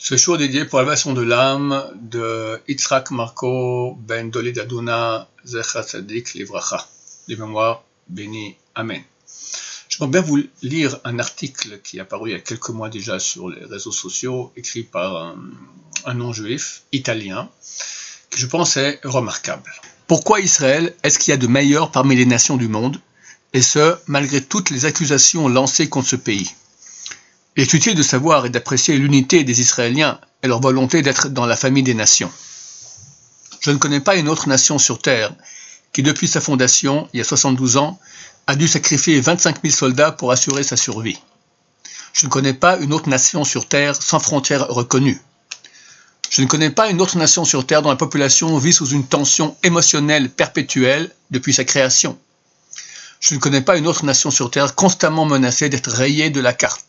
Ce show dédié pour l'élévation de l'âme de Yitzhak Marco ben Doled Aduna Zecher Tzadik Livracha, de mémoire béni, Amen. J'aimerais bien vous lire un article qui est apparu il y a quelques mois déjà sur les réseaux sociaux, écrit par un non-juif italien, que je pense est remarquable. Pourquoi Israël est-ce qu'il y a de meilleur parmi les nations du monde, et ce, malgré toutes les accusations lancées contre ce pays? Il est utile de savoir et d'apprécier l'unité des Israéliens et leur volonté d'être dans la famille des nations. Je ne connais pas une autre nation sur Terre qui, depuis sa fondation, il y a 72 ans, a dû sacrifier 25 000 soldats pour assurer sa survie. Je ne connais pas une autre nation sur Terre sans frontières reconnues. Je ne connais pas une autre nation sur Terre dont la population vit sous une tension émotionnelle perpétuelle depuis sa création. Je ne connais pas une autre nation sur Terre constamment menacée d'être rayée de la carte.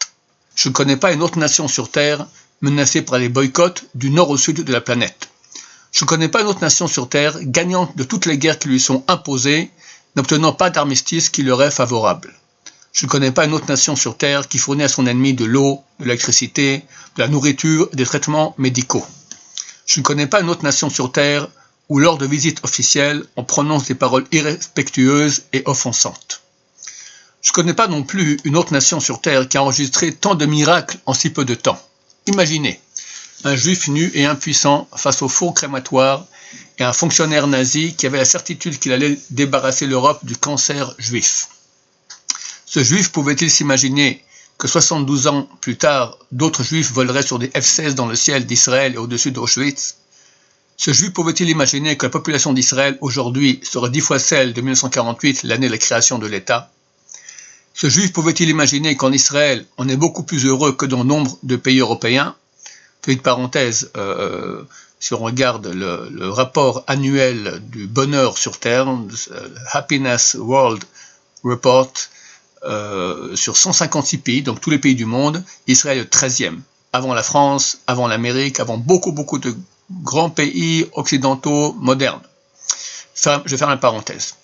Je ne connais pas une autre nation sur Terre menacée par les boycotts du nord au sud de la planète. Je ne connais pas une autre nation sur Terre gagnante de toutes les guerres qui lui sont imposées, n'obtenant pas d'armistice qui leur est favorable. Je ne connais pas une autre nation sur Terre qui fournit à son ennemi de l'eau, de l'électricité, de la nourriture et des traitements médicaux. Je ne connais pas une autre nation sur Terre où, lors de visites officielles, on prononce des paroles irrespectueuses et offensantes. Je ne connais pas non plus une autre nation sur Terre qui a enregistré tant de miracles en si peu de temps. Imaginez, un juif nu et impuissant face au four crématoire et un fonctionnaire nazi qui avait la certitude qu'il allait débarrasser l'Europe du cancer juif. Ce juif pouvait-il s'imaginer que 72 ans plus tard, d'autres juifs voleraient sur des F-16 dans le ciel d'Israël et au-dessus d'Auschwitz? Ce juif pouvait-il imaginer que la population d'Israël aujourd'hui serait 10 fois celle de 1948, l'année de la création de l'État? Ce juif pouvait-il imaginer qu'en Israël, on est beaucoup plus heureux que dans nombre de pays européens? Petite parenthèse, si on regarde le rapport annuel du bonheur sur Terre, Happiness World Report, sur 156 pays, donc tous les pays du monde, Israël est le 13e, avant la France, avant l'Amérique, avant beaucoup de grands pays occidentaux modernes. Je ferme la parenthèse.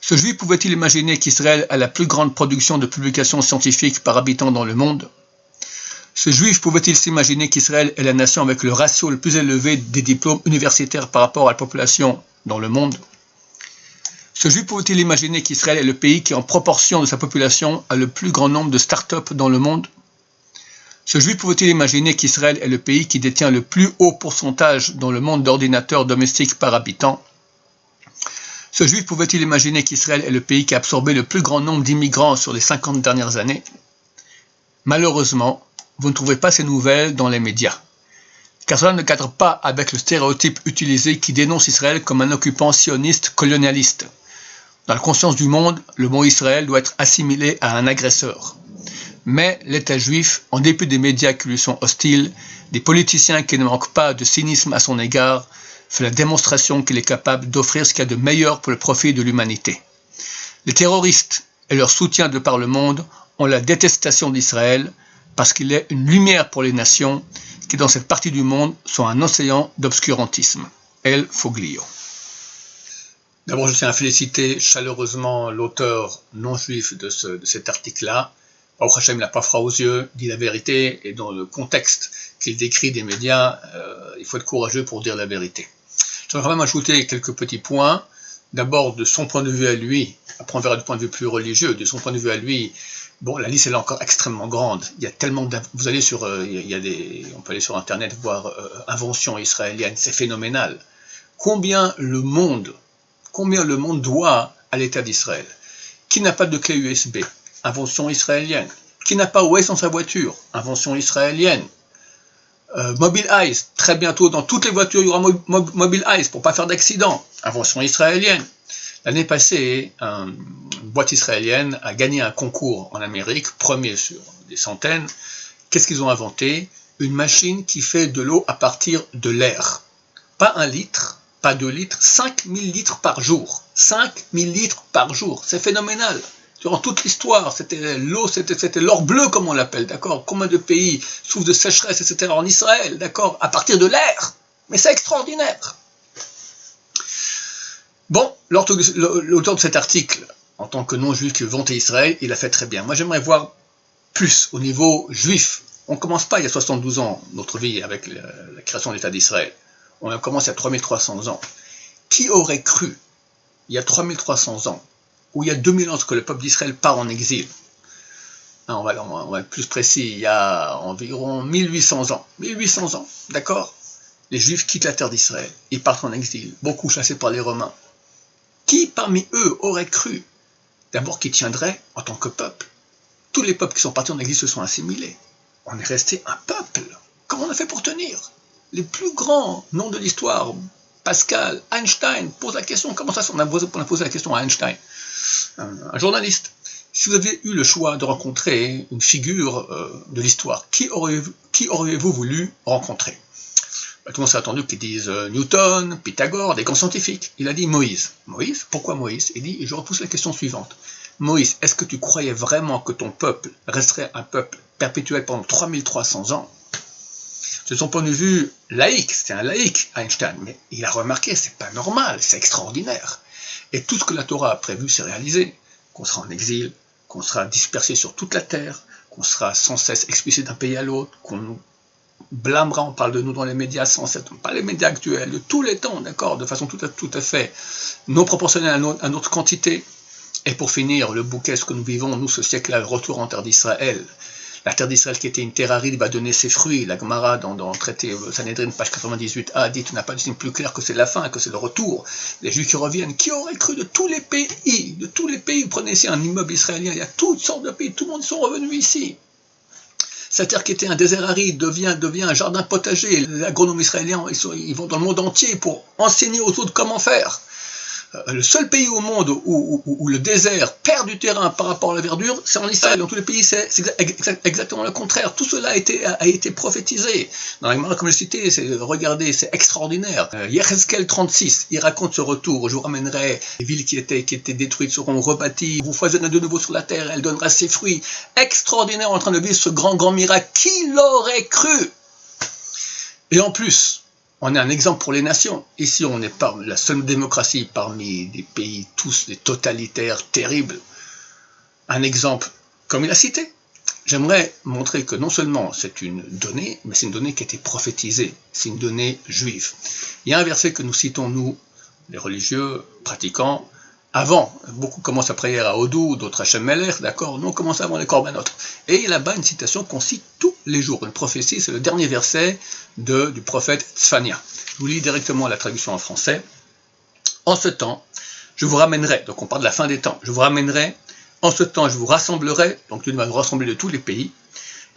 Ce juif pouvait-il imaginer qu'Israël a la plus grande production de publications scientifiques par habitant dans le monde? Ce juif pouvait-il s'imaginer qu'Israël est la nation avec le ratio le plus élevé des diplômes universitaires par rapport à la population dans le monde? Ce juif pouvait-il imaginer qu'Israël est le pays qui, en proportion de sa population, a le plus grand nombre de start-up dans le monde? Ce juif pouvait-il imaginer qu'Israël est le pays qui détient le plus haut pourcentage dans le monde d'ordinateurs domestiques par habitant? Ce juif pouvait-il imaginer qu'Israël est le pays qui a absorbé le plus grand nombre d'immigrants sur les 50 dernières années? Malheureusement, vous ne trouvez pas ces nouvelles dans les médias, car cela ne cadre pas avec le stéréotype utilisé qui dénonce Israël comme un occupant sioniste colonialiste. Dans la conscience du monde, le mot Israël doit être assimilé à un agresseur. Mais l'État juif, en dépit des médias qui lui sont hostiles, des politiciens qui ne manquent pas de cynisme à son égard, fait la démonstration qu'il est capable d'offrir ce qu'il y a de meilleur pour le profit de l'humanité. Les terroristes et leur soutien de par le monde ont la détestation d'Israël parce qu'il est une lumière pour les nations qui, dans cette partie du monde, sont un océan d'obscurantisme. El Foglio. D'abord, je tiens à féliciter chaleureusement l'auteur non-juif de cet article-là. Baruch Hashem, il n'a pas froid aux yeux, dit la vérité, et dans le contexte qu'il décrit des médias, il faut être courageux pour dire la vérité. Je voudrais quand même ajouter quelques petits points. D'abord, de son point de vue à lui, après on verra du point de vue plus religieux, de son point de vue à lui, bon, la liste est là encore extrêmement grande. Il y a tellement vous allez sur, on peut aller sur Internet voir inventions israéliennes, c'est phénoménal. Combien le monde doit à l'État d'Israël? Qui n'a pas de clé USB? Invention israélienne. Qui n'a pas Waze dans sa voiture? Invention israélienne. Mobile Eyes, très bientôt dans toutes les voitures il y aura Mobile Eyes pour pas faire d'accident. Invention israélienne. L'année passée, une boîte israélienne a gagné un concours en Amérique, premier sur des centaines. Qu'est-ce qu'ils ont inventé? Une machine qui fait de l'eau à partir de l'air. Pas 1 litre, pas 2 litres, 5000 litres par jour. 5000 litres par jour, c'est phénoménal. Durant toute l'histoire, c'était l'eau, c'était l'or bleu, comme on l'appelle, d'accord? Combien de pays souffrent de sécheresse, etc. en Israël, d'accord? À partir de l'air. Mais c'est extraordinaire. Bon, l'auteur de cet article, en tant que non-juif qui veut vanter Israël, il a fait très bien. Moi, j'aimerais voir plus au niveau juif, On ne commence pas il y a 72 ans, notre vie, avec la création de l'État d'Israël. On a commencé il y a 3300 ans. Qui aurait cru, il y a 3300 ans, ou il y a 2000 ans que le peuple d'Israël part en exil? On va être plus précis, il y a environ 1800 ans. 1800 ans, d'accord? Les Juifs quittent la terre d'Israël, ils partent en exil, beaucoup chassés par les Romains. Qui parmi eux aurait cru, d'abord qu'ils tiendraient en tant que peuple? Tous les peuples qui sont partis en exil se sont assimilés. On est resté un peuple. Comment on a fait pour tenir? Les plus grands noms de l'histoire, Pascal, Einstein, posent la question. Comment ça, on a posé la question à Einstein, un journaliste. Si vous aviez eu le choix de rencontrer une figure de l'histoire, qui auriez-vous voulu rencontrer? Tout le monde s'est attendu qu'ils disent Newton, Pythagore, des grands scientifiques. Il a dit Moïse. Moïse, pourquoi Moïse? Il dit, je repousse la question suivante. Moïse, est-ce que tu croyais vraiment que ton peuple resterait un peuple perpétuel pendant 3300 ans? De son point de vue laïque, c'est un laïque, Einstein, mais il a remarqué, c'est pas normal, c'est extraordinaire. Et tout ce que la Torah a prévu, c'est réalisé. Qu'on sera en exil, qu'on sera dispersé sur toute la terre, qu'on sera sans cesse expulsé d'un pays à l'autre, qu'on nous blâmera, on parle de nous dans les médias sans cesse, pas les médias actuels, de tous les temps, d'accord, de façon tout à fait non proportionnelle à notre quantité. Et pour finir, le bouquet, ce que nous vivons, nous, ce siècle-là, le retour en terre d'Israël. La terre d'Israël qui était une terre aride va donner ses fruits. La Gemara, dans le traité Sanhedrin, page 98a, dit, tu n'as pas de signe plus clair que c'est la fin, que c'est le retour. Les Juifs qui reviennent. Qui aurait cru de tous les pays, vous prenez ici un immeuble israélien, il y a toutes sortes de pays, tout le monde sont revenus ici. Cette terre qui était un désert aride devient un jardin potager. Les agronomes israéliens, ils vont dans le monde entier pour enseigner aux autres comment faire. Le seul pays au monde où le désert perd du terrain par rapport à la verdure, c'est en Israël. Dans tous les pays, c'est exactement le contraire. Tout cela a été prophétisé. Dans la Gemara, comme je citais, regardez, c'est extraordinaire. Yechezkel 36, il raconte ce retour. Je vous ramènerai les villes qui étaient détruites seront rebâties. Vous foisonnerez de nouveau sur la terre, elle donnera ses fruits. Extraordinaire, en train de vivre ce grand miracle. Qui l'aurait cru? Et en plus, on est un exemple pour les nations. Ici, on n'est pas la seule démocratie parmi des pays tous des totalitaires terribles. Un exemple, comme il a cité. J'aimerais montrer que non seulement c'est une donnée, mais c'est une donnée qui a été prophétisée. C'est une donnée juive. Il y a un verset que nous citons, nous, les religieux, pratiquants, avant. Beaucoup commencent la prière à Odou, d'autres à Shem Melech, d'accord? Nous, on commence avant les Korbanot. Et il y a là-bas une citation qu'on cite tous les jours. Une prophétie, c'est le dernier verset du prophète Tzfania. Je vous lis directement la traduction en français. En ce temps, je vous ramènerai, donc on parle de la fin des temps, je vous ramènerai, en ce temps je vous rassemblerai, donc Dieu va nous rassembler de tous les pays,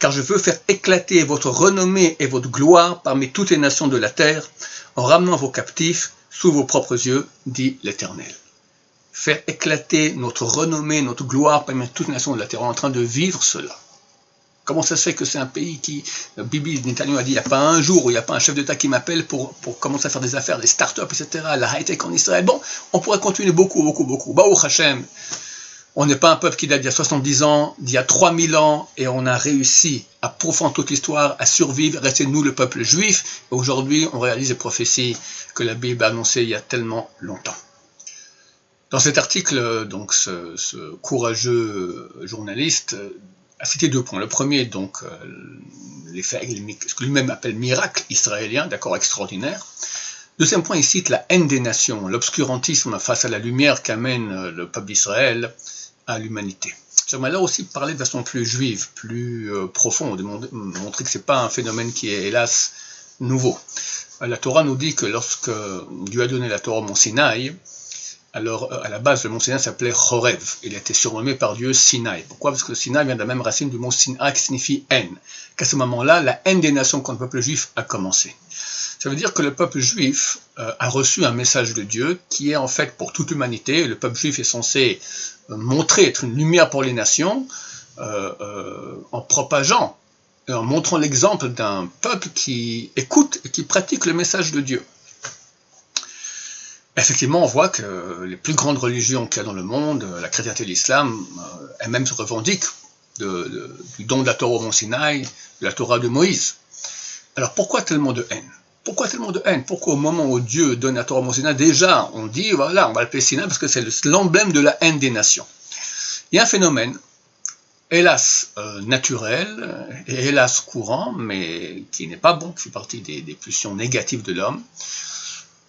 car je veux faire éclater votre renommée et votre gloire parmi toutes les nations de la terre, en ramenant vos captifs sous vos propres yeux, dit l'Éternel. Faire éclater notre renommée, notre gloire parmi toutes les nations de la terre. On est en train de vivre cela. Comment ça se fait que c'est un pays qui, Bibi Netanyahu a dit, il n'y a pas un jour où il n'y a pas un chef d'État qui m'appelle pour commencer à faire des affaires, des start-up, etc., la high-tech en Israël. Bon, on pourrait continuer beaucoup. Baruch Hashem, on n'est pas un peuple qui date d'il y a 70 ans, d'il y a 3000 ans, et on a réussi à pourfendre toute l'histoire, à survivre, rester nous le peuple juif, et aujourd'hui on réalise les prophéties que la Bible a annoncées il y a tellement longtemps. Dans cet article, donc, ce courageux journaliste a cité 2 points. Le premier, donc, ce que lui-même appelle miracle israélien, d'accord, extraordinaire. Deuxième point, il cite la haine des nations, l'obscurantisme face à la lumière qu'amène le peuple d'Israël à l'humanité. J'aimerais là aussi parler de façon plus juive, plus profonde, montrer que ce n'est pas un phénomène qui est, hélas, nouveau. La Torah nous dit que lorsque Dieu a donné la Torah au mont Sinaï, alors, à la base, le mont Sinaï s'appelait Chorev. Il a été surnommé par Dieu Sinaï. Pourquoi? Parce que le Sinaï vient de la même racine du mot Sina qui signifie haine. Qu'à ce moment-là, la haine des nations contre le peuple juif a commencé. Ça veut dire que le peuple juif a reçu un message de Dieu qui est en fait pour toute l'humanité. Le peuple juif est censé montrer, être une lumière pour les nations en propageant et en montrant l'exemple d'un peuple qui écoute et qui pratique le message de Dieu. Effectivement, on voit que les plus grandes religions qu'il y a dans le monde, la chrétienté et l'islam, elles-mêmes se revendiquent du don de la Torah au mont Sinaï, de la Torah de Moïse. Alors pourquoi tellement de haine? Pourquoi tellement de haine? Pourquoi au moment où Dieu donne la Torah au mont Sinaï, déjà on dit, voilà, on va l'appeler Sinaï parce que c'est l'emblème de la haine des nations. Il y a un phénomène hélas naturel et hélas courant, mais qui n'est pas bon, qui fait partie des pulsions négatives de l'homme.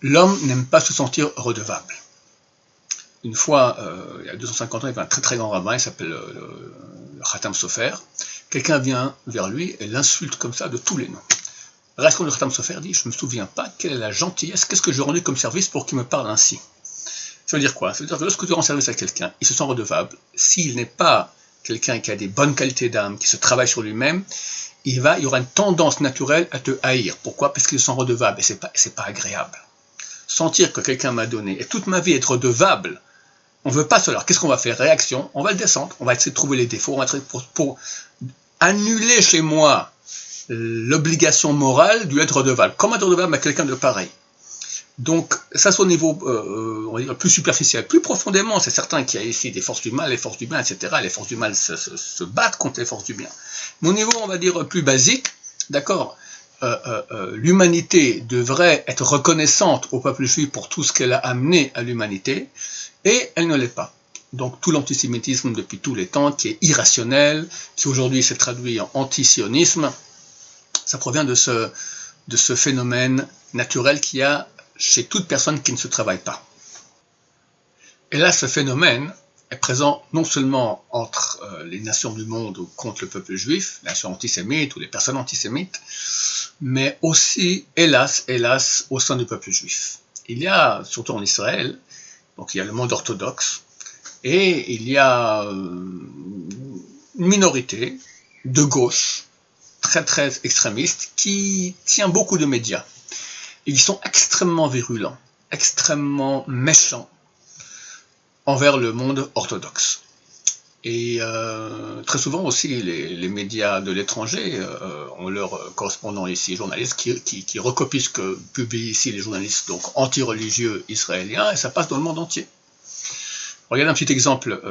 L'homme n'aime pas se sentir redevable. Une fois, il y a 250 ans, il y avait un très très grand rabbin, il s'appelle le Khatam Sofer. Quelqu'un vient vers lui et l'insulte comme ça de tous les noms. Reste le Khatam Sofer dit, je ne me souviens pas quelle est la gentillesse, qu'est-ce que je rendu comme service pour qu'il me parle ainsi. Ça veut dire quoi? Ça veut dire que lorsque tu rends service à quelqu'un, il se sent redevable. S'il n'est pas quelqu'un qui a des bonnes qualités d'âme, qui se travaille sur lui-même, il y aura une tendance naturelle à te haïr. Pourquoi? Parce qu'il se sent redevable et c'est pas agréable. Sentir que quelqu'un m'a donné et toute ma vie être redevable, on ne veut pas cela. Qu'est-ce qu'on va faire? Réaction, on va le descendre, on va essayer de trouver les défauts, on va essayer pour annuler chez moi l'obligation morale d'être redevable. Comment être redevable à quelqu'un de pareil? Donc, ça c'est au niveau on va dire, plus superficiel. Plus profondément, c'est certain qu'il y a ici des forces du mal, les forces du bien, etc. Les forces du mal se battent contre les forces du bien. Mais au niveau, on va dire, plus basique, d'accord, l'humanité devrait être reconnaissante au peuple juif pour tout ce qu'elle a amené à l'humanité, et elle ne l'est pas. Donc tout l'antisémitisme depuis tous les temps, qui est irrationnel, qui aujourd'hui s'est traduit en antisionisme, ça provient de ce phénomène naturel qu'il y a chez toute personne qui ne se travaille pas. Et là, ce phénomène est présent non seulement entre les nations du monde ou contre le peuple juif, les nations antisémites ou les personnes antisémites, mais aussi, hélas, au sein du peuple juif. Il y a, surtout en Israël, donc il y a le monde orthodoxe, et il y a une minorité de gauche, très très extrémiste, qui tient beaucoup de médias. Ils sont extrêmement virulents, extrêmement méchants envers le monde orthodoxe. Et très souvent aussi, les médias de l'étranger ont leurs correspondants ici, journalistes, qui recopient ce que publient ici les journalistes donc anti-religieux israéliens, et ça passe dans le monde entier. Regardez un petit exemple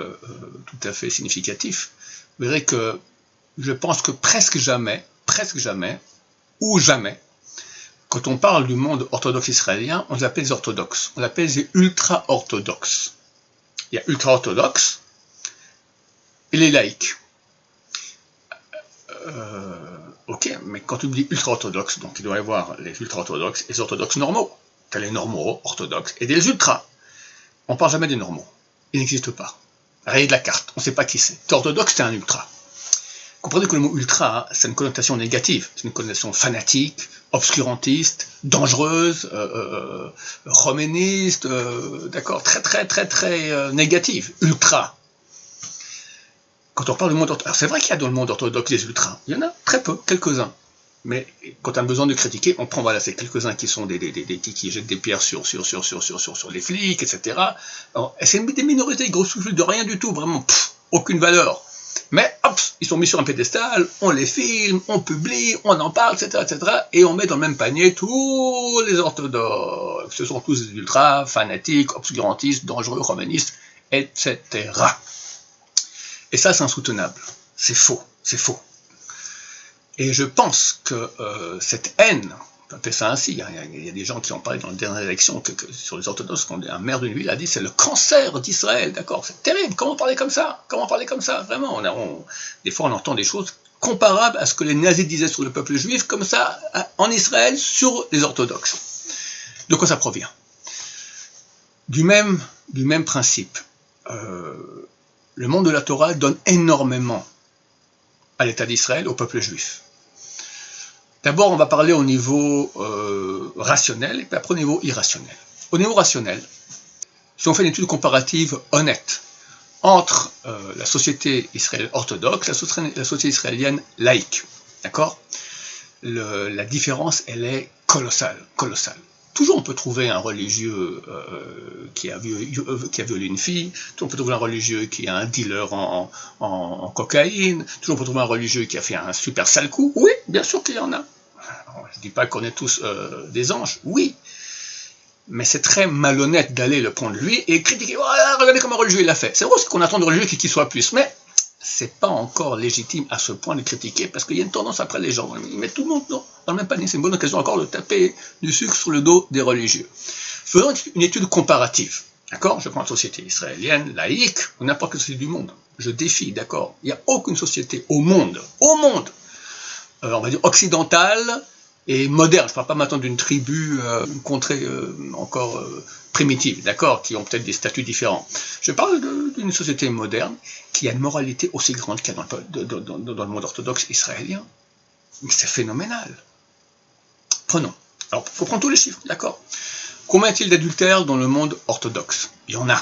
tout à fait significatif. Vous verrez que je pense que presque jamais, ou jamais, quand on parle du monde orthodoxe israélien, on les appelle les orthodoxes. On les appelle les ultra-orthodoxes. Il y a ultra-orthodoxes et les laïcs. Ok, mais quand tu dis ultra-orthodoxes, donc il doit y avoir les ultra-orthodoxes et les orthodoxes normaux. Tu as les normaux orthodoxes et des ultras. On ne parle jamais des normaux. Ils n'existent pas. Rayez de la carte, on ne sait pas qui c'est. T'es orthodoxe, t'es un ultra. Comprenez que le mot ultra, c'est une connotation négative. C'est une connotation fanatique, obscurantiste, dangereuse, romainiste, d'accord, très négative. Ultra. Quand on parle du monde orthodoxe, alors c'est vrai qu'il y a dans le monde orthodoxe des ultras. Il y en a très peu, quelques-uns. Mais quand on a besoin de critiquer, on prend voilà, ces quelques-uns qui sont qui jettent des pierres sur les flics, etc. Alors, c'est des minorités grossouffles de rien du tout, vraiment, aucune valeur. Mais hop, ils sont mis sur un pédestal, on les filme, on publie, on en parle, etc., et on met dans le même panier tous les orthodoxes. Ce sont tous des ultras, fanatiques, obscurantistes, dangereux, romanistes, etc. Et ça, c'est insoutenable. C'est faux. Et je pense que cette haine, on peut appeler ça ainsi, il y a des gens qui ont parlé dans les dernières élections sur les orthodoxes, quand un maire d'une ville a dit c'est le cancer d'Israël, d'accord, c'est terrible, comment parler comme ça, vraiment, des fois on entend des choses comparables à ce que les nazis disaient sur le peuple juif, comme ça, en Israël, sur les orthodoxes. De quoi ça provient? Du même principe, le monde de la Torah donne énormément à l'État d'Israël, au peuple juif. D'abord, on va parler au niveau rationnel, et puis après au niveau irrationnel. Au niveau rationnel, si on fait une étude comparative honnête entre la société israélienne orthodoxe, la société israélienne laïque, d'accord, la différence, elle est colossale. Toujours on peut trouver un religieux qui a violé une fille, toujours on peut trouver un religieux qui est un dealer en cocaïne, toujours on peut trouver un religieux qui a fait un super sale coup. Oui, bien sûr qu'il y en a. Je ne dis pas qu'on est tous des anges, oui. Mais c'est très malhonnête d'aller le prendre lui et critiquer. Oh, regardez comment un religieux il a fait. C'est vrai qu'on attend de religieux qu'il soit plus, mais c'est pas encore légitime à ce point de critiquer, parce qu'il y a une tendance après les gens, ils mettent tout le monde dans le même panier, c'est une bonne occasion encore de taper du sucre sur le dos des religieux. Faisons une étude comparative, D'accord? Je prends une société israélienne, laïque, ou n'importe quelle société du monde. Je défie, d'accord? Il n'y a aucune société au monde, on va dire occidentale et moderne. Je ne parle pas maintenant d'une tribu, une contrée encore primitive, d'accord, qui ont peut-être des statuts différents. Je parle d'une société moderne qui a une moralité aussi grande qu'il y a dans le monde orthodoxe israélien. Mais c'est phénoménal. Prenons. Alors, il faut prendre tous les chiffres, d'accord? Combien y a-t-il d'adultères dans le monde orthodoxe? Il y en a.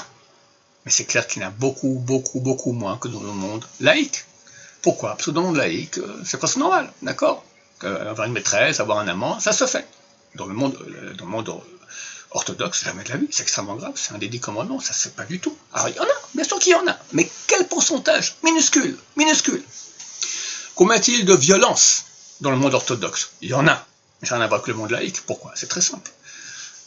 Mais c'est clair qu'il y en a beaucoup, beaucoup, beaucoup moins que dans le monde laïque. Pourquoi? Parce que dans le monde laïque, c'est presque normal, d'accord? Avoir une maîtresse, avoir un amant, ça se fait. Dans le monde orthodoxe, jamais de la vie, c'est extrêmement grave, c'est un des 10 commandements, ça se fait pas du tout. Alors il y en a, bien sûr qu'il y en a, mais quel pourcentage? Minuscule, minuscule. Combien y a-t-il de violence dans le monde orthodoxe? Il y en a, mais ça n'a rien à voir avec le monde laïque. Pourquoi? C'est très simple.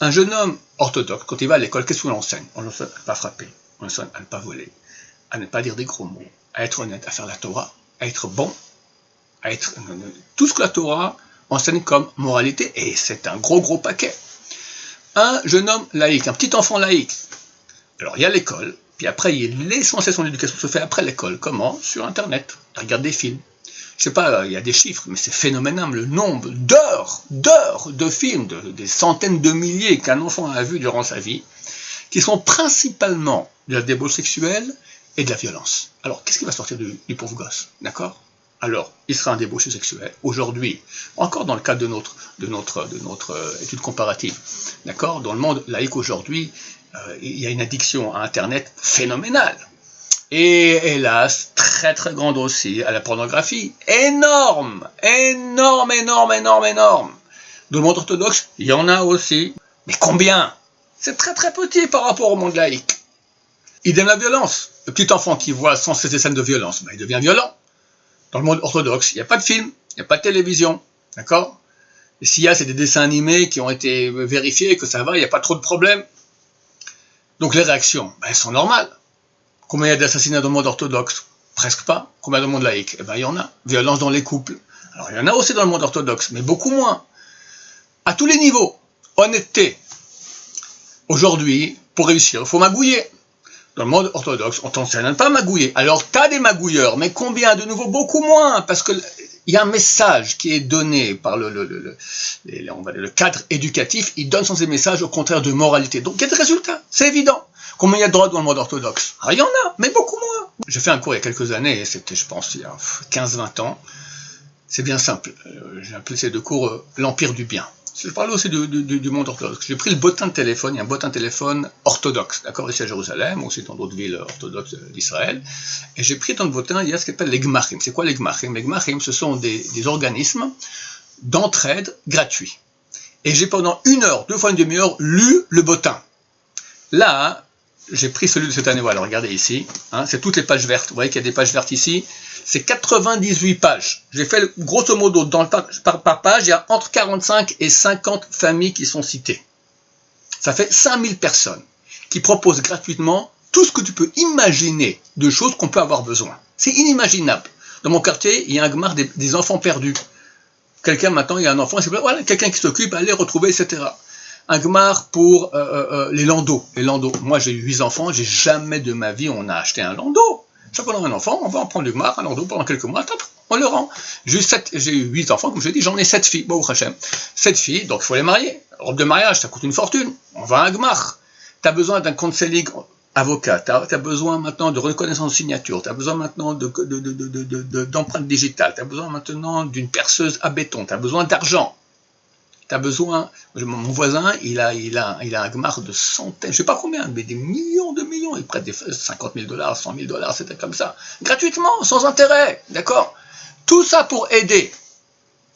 Un jeune homme orthodoxe, quand il va à l'école, qu'est-ce qu'on l'enseigne? On l'enseigne à ne pas frapper, on l'enseigne à ne pas voler, à ne pas dire des gros mots, à être honnête, à faire la Torah, à être bon, à être tout ce que la Torah enseigne comme moralité, et c'est un gros paquet. Un jeune homme laïque, un petit enfant laïque. Alors il y a l'école, puis après l'essentiel de son éducation se fait après l'école. Comment? Sur Internet. Il regarde des films. Je sais pas, il y a des chiffres, mais c'est phénoménal le nombre d'heures de films, des centaines de milliers qu'un enfant a vu durant sa vie, qui sont principalement de la débauche sexuelle et de la violence. Alors, qu'est-ce qui va sortir du pauvre gosse? D'accord? Alors, il sera un débauché sexuel. Aujourd'hui, encore dans le cadre de notre étude comparative, d'accord? Dans le monde laïque aujourd'hui, il y a une addiction à Internet phénoménale. Et hélas, très grande aussi à la pornographie. Énorme. Dans le monde orthodoxe, il y en a aussi. Mais combien? C'est très petit par rapport au monde laïque. Idem la violence. Le petit enfant qui voit sans cesse des scènes de violence, il devient violent. Dans le monde orthodoxe, il n'y a pas de film, il n'y a pas de télévision, d'accord? Et s'il y a, c'est des dessins animés qui ont été vérifiés, que ça va, il n'y a pas trop de problèmes. Donc les réactions, elles sont normales. Combien il y a d'assassinats dans le monde orthodoxe? Presque pas. Combien dans le monde laïque? Il y en a. Violence dans les couples. Alors il y en a aussi dans le monde orthodoxe, mais beaucoup moins. À tous les niveaux. Honnêteté. Aujourd'hui, pour réussir, il faut magouiller. Dans le monde orthodoxe, on t'enseigne à ne pas magouiller. Alors, tu as des magouilleurs, mais combien? De nouveau, beaucoup moins, parce qu'il y a un message qui est donné par le cadre éducatif, il donne sans ces messages au contraire de moralité. Donc, il y a des résultats, c'est évident. Combien il y a de drogue dans le monde orthodoxe? Il y en a, mais beaucoup moins. J'ai fait un cours il y a quelques années, et c'était, je pense, il y a 15-20 ans. C'est bien simple. J'ai appelé ces deux cours l'Empire du bien. Je parlais aussi du monde orthodoxe. J'ai pris le bottin de téléphone, il y a un bottin de téléphone orthodoxe, d'accord, ici à Jérusalem, aussi dans d'autres villes orthodoxes d'Israël. Et j'ai pris dans le bottin, il y a ce qu'on appelle les gmachim. C'est quoi les gmachim? Les gmachim, ce sont des organismes d'entraide gratuits. Et j'ai pendant 1 heure, 2 fois une demi-heure, lu le bottin. Là, j'ai pris celui de cette année, voilà, regardez ici, c'est toutes les pages vertes. Vous voyez qu'il y a des pages vertes ici. C'est 98 pages. J'ai fait grosso modo, par page, il y a entre 45 et 50 familles qui sont citées. Ça fait 5000 personnes qui proposent gratuitement tout ce que tu peux imaginer de choses qu'on peut avoir besoin. C'est inimaginable. Dans mon quartier, il y a un gmar des enfants perdus. Quelqu'un maintenant, il y a un enfant, c'est voilà, quelqu'un qui s'occupe, aller retrouver, etc. Un gmar pour les landaux. Moi, j'ai eu 8 enfants, j'ai jamais de ma vie, on a acheté un landau. Chaque fois qu'on a un enfant, on va en prendre du gmar, un landau pendant quelques mois, on le rend. J'ai eu 8 enfants, comme je l'ai dit, j'en ai 7 filles. Bon, Hachem. 7 filles, donc il faut les marier. Robe de mariage, ça coûte une fortune. On va à un gmar. Tu as besoin d'un compte Selig avocat, tu as besoin maintenant de reconnaissance de signature, tu as besoin maintenant d'empreintes digitales, tu as besoin maintenant d'une perceuse à béton, tu as besoin d'argent. Tu as besoin, mon voisin, il a un gmar de centaines, je sais pas combien, mais des millions, il prête des 50 000 $, 100 000 $, c'était comme ça, gratuitement, sans intérêt, d'accord? Tout ça pour aider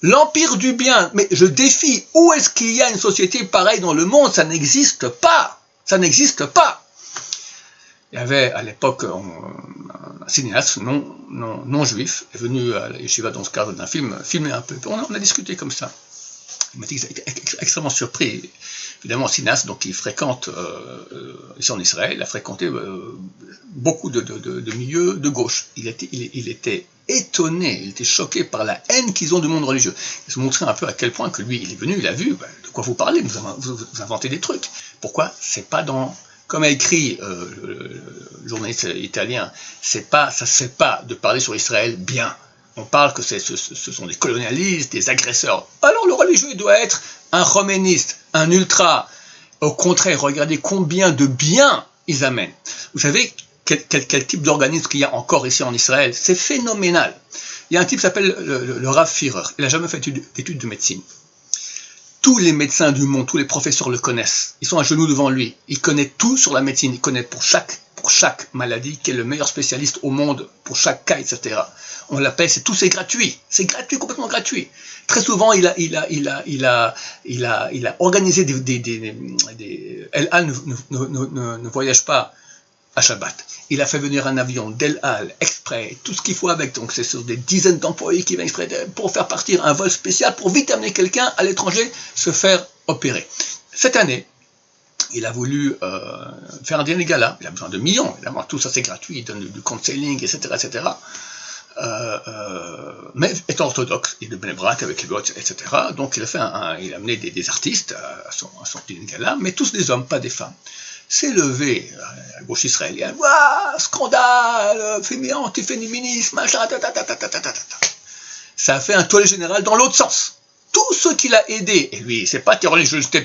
l'empire du bien, mais je défie, où est-ce qu'il y a une société pareille dans le monde? Ça n'existe pas, Il y avait à l'époque un cinéaste non juif, est venu à la yeshiva dans ce cadre d'un film, filmer un peu, on a discuté comme ça. Il m'a dit qu'il était extrêmement surpris. Évidemment, cinéaste, donc il fréquente, ici en Israël, il a fréquenté beaucoup de milieux de gauche. Il était étonné, il était choqué par la haine qu'ils ont du monde religieux. Il se montrait un peu à quel point que lui, il est venu, il a vu, de quoi vous parlez, vous inventez des trucs. Pourquoi? C'est pas dans Comme a écrit le journaliste italien, ça se fait pas de parler sur Israël bien. On parle que ce sont des colonialistes, des agresseurs. Alors le religieux doit être un roméniste, un ultra. Au contraire, regardez combien de biens ils amènent. Vous savez quel type d'organisme qu'il y a encore ici en Israël? C'est phénoménal. Il y a un type qui s'appelle le Rav Führer. Il n'a jamais fait d'études de médecine. Tous les médecins du monde, tous les professeurs le connaissent. Ils sont à genoux devant lui. Il connaît tout sur la médecine. Il connaît pour chaque maladie, qui est le meilleur spécialiste au monde, pour chaque cas, etc. On l'appelle, c'est gratuit. C'est gratuit, complètement gratuit. Très souvent, il a organisé El Al ne voyage pas à Shabbat. Il a fait venir un avion d'El Al exprès, tout ce qu'il faut avec. Donc c'est sur des dizaines d'employés qui viennent exprès pour faire partir un vol spécial pour vite amener quelqu'un à l'étranger se faire opérer. Cette année, il a voulu faire un dîner gala. Il a besoin de millions, évidemment. Tout ça c'est gratuit. Il donne du counseling, etc., etc. Mais étant orthodoxe, il est de Bnei Brak avec les gosses, etc. Donc il a amené des artistes à son dîner gala, mais tous des hommes, pas des femmes. S'est levé à la gauche israélienne, waouh, scandale, antiféminisme, machin, ça a fait un tollé général dans l'autre sens. Tous ceux qu'il a aidés, et lui, c'est pas t'es religieux, je t'aime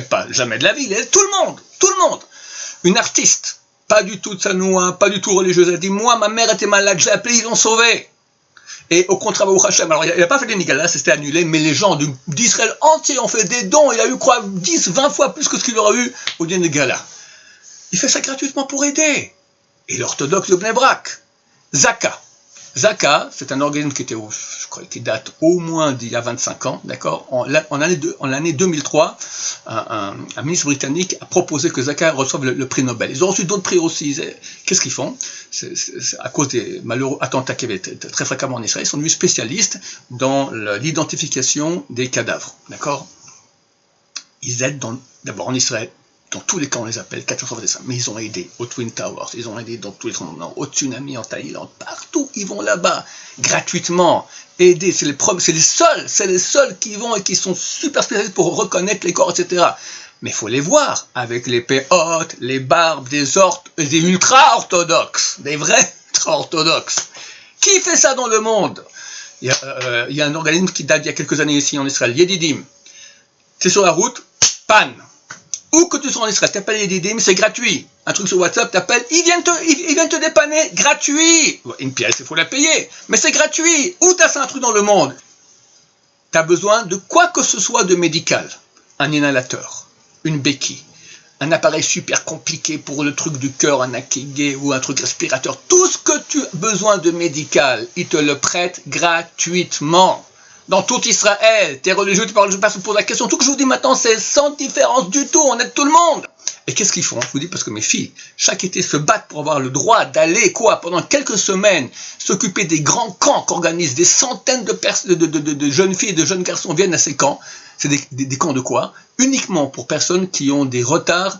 pas, jamais de la vie, il aide tout le monde. Une artiste, pas du tout de Sanoua, pas du tout religieuse, elle dit, moi, ma mère était malade, je l'ai appelée, ils l'ont sauvée. Et au contraire, Baruch Hashem, alors il n'a pas fait des Nigala, c'était annulé, mais les gens d'Israël entier ont fait des dons, il a eu quoi, 10, 20 fois plus que ce qu'il aurait eu au Nigala. Il fait ça gratuitement pour aider. Et l'orthodoxe de Bnei Brak, Zaka. Zaka, c'est un organisme qui date au moins d'il y a 25 ans, d'accord. En l'année 2003, un ministre britannique a proposé que Zaka reçoive le prix Nobel. Ils ont reçu d'autres prix aussi. Qu'est-ce qu'ils font? C'est à cause des malheureux attentats qui avaient été très fréquemment en Israël, ils sont devenus spécialistes dans l'identification des cadavres, d'accord. Ils aident d'abord en Israël. Dans tous les cas, on les appelle catastrophes, mais ils ont aidé aux Twin Towers, ils ont aidé dans tous les tremblements, au tsunami en Thaïlande, partout, ils vont là-bas, gratuitement, aider, c'est les seuls qui vont et qui sont super spécialistes pour reconnaître les corps, etc. Mais il faut les voir, avec les péotes, les barbes, des ultra-orthodoxes, des vrais ultra-orthodoxes. Qui fait ça dans le monde? Il y a un organisme qui date il y a quelques années ici en Israël, Yedidim. C'est sur la route, panne. Où que tu sois en Israël, t'appelles Yedidim, c'est gratuit. Un truc sur WhatsApp, t'appelles, ils viennent te dépanner, gratuit. Une pièce, il faut la payer, mais c'est gratuit. Où t'as fait un truc dans le monde? T'as besoin de quoi que ce soit de médical. Un inhalateur, une béquille, un appareil super compliqué pour le truc du cœur, un akégé ou un truc respirateur. Tout ce que tu as besoin de médical, ils te le prêtent gratuitement. Dans tout Israël, t'es religieux, tu parles, je passe pour la question. Tout ce que je vous dis maintenant, c'est sans différence du tout, on aide tout le monde. Et qu'est-ce qu'ils font? Je vous dis parce que mes filles, chaque été, se battent pour avoir le droit d'aller, pendant quelques semaines, s'occuper des grands camps qu'organisent des centaines de jeunes filles et de jeunes garçons viennent à ces camps. C'est des camps de quoi? Uniquement pour personnes qui ont des retards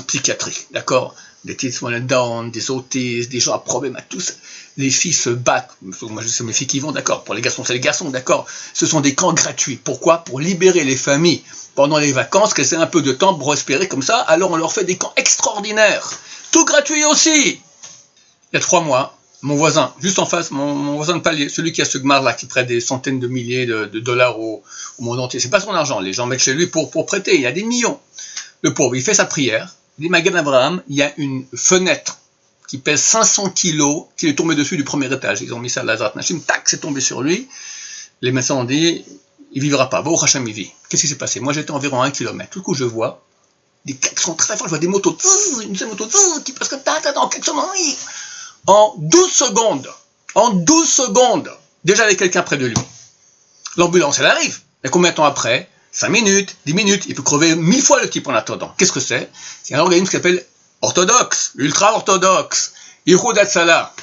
psychiatriques, d'accord? Des titres down, des autistes, des gens à problème à tous. Les filles se battent. Moi, c'est mes filles qui vont, d'accord. Pour les garçons, c'est les garçons, d'accord. Ce sont des camps gratuits. Pourquoi? Pour libérer les familles pendant les vacances, qu'elles aient un peu de temps pour respirer comme ça. Alors, on leur fait des camps extraordinaires. Tout gratuit aussi. Il y a 3 mois, mon voisin, juste en face, mon voisin de palier, celui qui a ce gmar là, qui prête des centaines de milliers de dollars au monde entier. C'est pas son argent. Les gens mettent chez lui pour prêter. Il y a des millions. Le pauvre, il fait sa prière. Il dit, Magen Abraham, il y a une fenêtre qui pèse 500 kilos, qui est tombée dessus du premier étage. Ils ont mis ça à l'Azrat Nashim, tac, c'est tombé sur lui. Les médecins ont dit, il vivra pas. Baruch Hashem, il vit. Qu'est-ce qui s'est passé? Moi, j'étais environ à 1 kilomètre. Tout le coup, je vois des klaxons très forts, je vois des motos, une moto qui passe comme en klaxon. En 12 secondes, déjà il y a quelqu'un près de lui. L'ambulance, elle arrive. Et combien de temps après? 5 minutes, 10 minutes, il peut crever 1000 fois le type en attendant. Qu'est-ce que c'est? C'est un organisme qui s'appelle orthodoxe, ultra-orthodoxe, Yichud Hatzalah,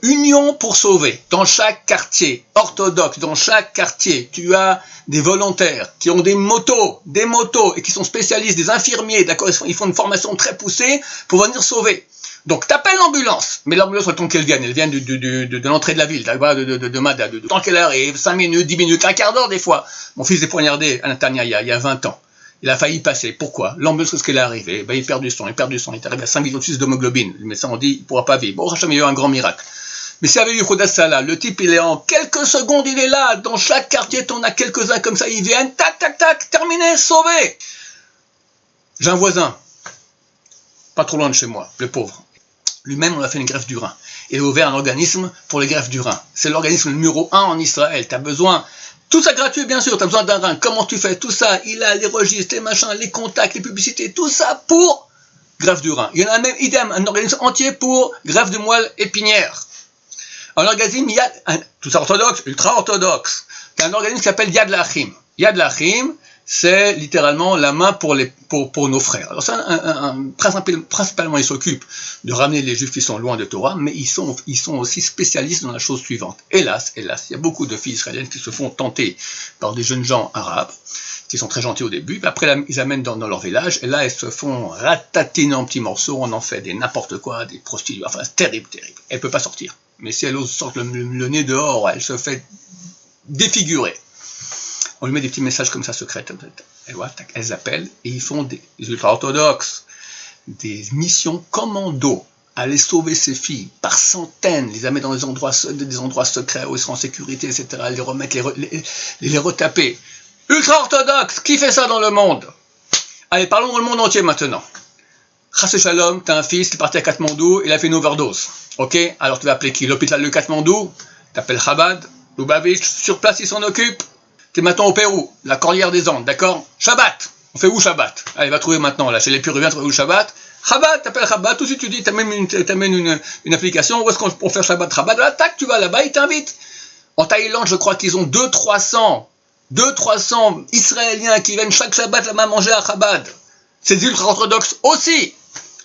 union pour sauver. Dans chaque quartier orthodoxe, dans chaque quartier, tu as des volontaires qui ont des motos, et qui sont spécialistes, des infirmiers, d'accord, ils font une formation très poussée pour venir sauver. Donc, t'appelles l'ambulance, mais l'ambulance, le temps qu'elle vienne de l'entrée de la ville, de Madad, de temps qu'elle arrive, 5 minutes, 10 minutes, un quart d'heure des fois. Mon fils est poignardé à Netanya il y a 20 ans. Il a failli passer. Pourquoi? L'ambulance, qu'est-ce qu'elle est arrivée? Il perd du sang. Il est arrivé à 5,6 millions d'hémoglobine. Les médecins ont dit, il ne pourra pas vivre. Bon, Hachem, il y a eu un grand miracle. Mais s'il y avait eu Chodas Salah, le type, il est en quelques secondes, il est là. Dans chaque quartier, t'en as quelques-uns comme ça, ils viennent, tac, tac, tac, terminé, sauvé. J'ai un voisin, pas trop loin de chez moi, le pauvre. Lui-même, on a fait une greffe du rein. Il a ouvert un organisme pour les greffes du rein. C'est l'organisme numéro 1 en Israël. T'as besoin, tout ça gratuit, bien sûr, t'as besoin d'un rein. Comment tu fais? Tout ça, il a les registres, les machins, les contacts, les publicités, tout ça pour greffe du rein. Il y en a même, idem, un organisme entier pour greffe de moelle épinière. Un organisme, tout ça orthodoxe, ultra-orthodoxe. Il y a un organisme qui s'appelle Yad L'Achim. Yad L'Achim, c'est littéralement la main pour nos frères. Alors principalement, ils s'occupent de ramener les juifs qui sont loin de Torah, mais ils sont aussi spécialistes dans la chose suivante. Hélas, il y a beaucoup de filles israéliennes qui se font tenter par des jeunes gens arabes, qui sont très gentils au début, puis après ils amènent dans leur village, et là elles se font ratatiner en petits morceaux, on en fait des n'importe quoi, des prostituées, enfin c'est terrible. Elle ne peut pas sortir. Mais si elle ose sortir le nez dehors, elle se fait défigurer. On lui met des petits messages comme ça secrets. Elles appellent et ils font des ultra-orthodoxes, des missions commando, aller sauver ces filles par centaines, les amener dans des endroits secrets où ils seront en sécurité, etc., les remettre, les retaper. Ultra-orthodoxe, qui fait ça dans le monde? Allez, parlons dans le monde entier maintenant. Chassé Shalom, t'as un fils qui est parti à Katmandou, il a fait une overdose. Ok? Alors tu vas appeler qui? L'hôpital de Katmandou? T'appelles Chabad, Lubavitch, sur place ils s'en occupent. T'es maintenant au Pérou, la Cordillère des Andes, d'accord? Shabbat! On fait où Shabbat? Allez, va trouver maintenant, là, chez les Péruviens, tu vas où Shabbat? Chabad, t'appelles Chabad, tout de suite tu dis, t'amènes une application, où est-ce qu'on peut faire Shabbat, Chabad? Là, tac, tu vas là-bas, ils t'invitent. En Thaïlande, je crois qu'ils ont 200-300 Israéliens qui viennent chaque Shabbat là-bas manger à Chabad. C'est des ultra-orthodoxes aussi.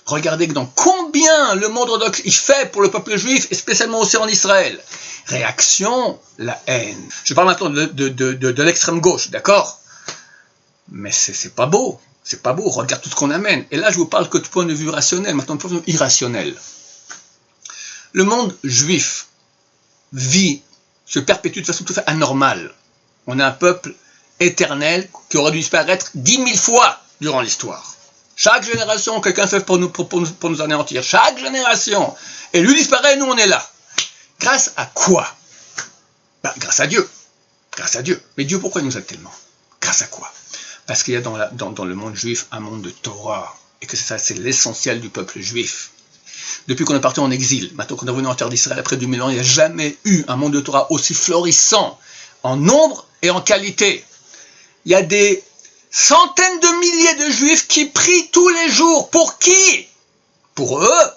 Regardez dans combien le monde orthodoxe il fait pour le peuple juif, et spécialement aussi en Israël. Réaction, la haine. Je parle maintenant de l'extrême gauche, d'accord? Mais c'est pas beau. C'est pas beau, regarde tout ce qu'on amène. Et là, je vous parle que du point de vue rationnel, maintenant du point de vue irrationnel. Le monde juif se perpétue de façon tout à fait anormale. On a un peuple éternel qui aurait dû disparaître 10 000 fois durant l'histoire. Chaque génération, quelqu'un fait pour nous anéantir. Chaque génération. Et lui disparaît, nous on est là. Grâce à quoi? Grâce à Dieu. Grâce à Dieu. Mais Dieu, pourquoi il nous aide tellement? Grâce à quoi? Parce qu'il y a dans le monde juif un monde de Torah. Et que c'est l'essentiel du peuple juif. Depuis qu'on est parti en exil, maintenant qu'on est revenu en terre d'Israël après 2000 ans, il n'y a jamais eu un monde de Torah aussi florissant en nombre et en qualité. Il y a des centaines de milliers de juifs qui prient tous les jours. Pour qui? Pour eux.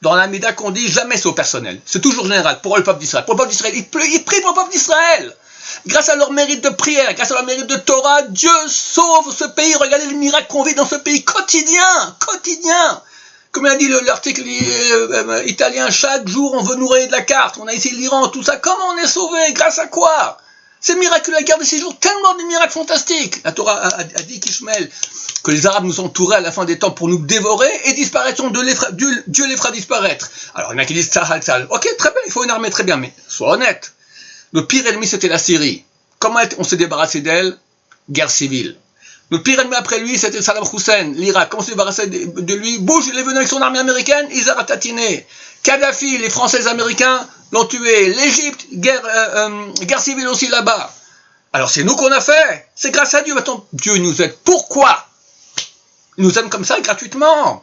Dans l'Amida qu'on dit, jamais c'est au personnel. C'est toujours général, pour le peuple d'Israël. Pour le peuple d'Israël, ils prient pour le peuple d'Israël. Grâce à leur mérite de prière, grâce à leur mérite de Torah, Dieu sauve ce pays. Regardez les miracles qu'on vit dans ce pays quotidien. Comme a dit l'article italien, chaque jour on veut nous rayer de la carte. On a ici l'Iran, tout ça. Comment on est sauvé? Grâce à quoi? C'est miraculeux, la guerre de 6 jours, tellement de miracles fantastiques. La Torah a dit qu'Ishmaël, que les Arabes nous entouraient à la fin des temps pour nous dévorer et disparaîtront, Dieu les fera disparaître. Alors il y en a qui disent Tzahal. Ok, très bien, il faut une armée, très bien, mais sois honnête. Notre pire ennemi c'était la Syrie. Comment on s'est débarrassé d'elle? Guerre civile. Notre pire ennemi après lui c'était Saddam Hussein, l'Irak. Comment on s'est débarrassé de lui? Bush, il est venu avec son armée américaine, ils ont ratatiné. Kadhafi, les Français et les Américains l'ont tué. L'Égypte, guerre civile aussi là-bas. Alors c'est nous qu'on a fait. C'est grâce à Dieu. Maintenant, Dieu nous aide. Pourquoi? Il nous aime comme ça, gratuitement?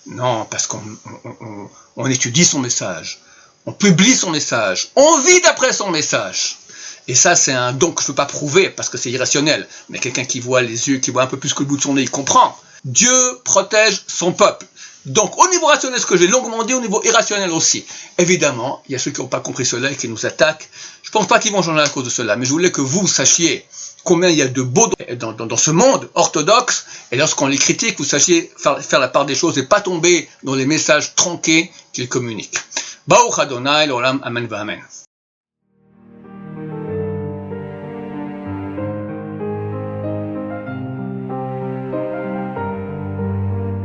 Non, parce qu'on étudie son message. On publie son message. On vit d'après son message. Et ça, c'est un don que je ne peux pas prouver, parce que c'est irrationnel. Mais quelqu'un qui voit les yeux, qui voit un peu plus que le bout de son nez, il comprend. Dieu protège son peuple. Donc, au niveau rationnel, ce que j'ai longuement dit, au niveau irrationnel aussi. Évidemment, il y a ceux qui n'ont pas compris cela et qui nous attaquent. Je ne pense pas qu'ils vont changer à cause de cela, mais je voulais que vous sachiez combien il y a de beaux dans ce monde orthodoxe, et lorsqu'on les critique, vous sachiez faire la part des choses et pas tomber dans les messages tronqués qu'ils communiquent. Baruch Adonai, l'olam, amen, va amen.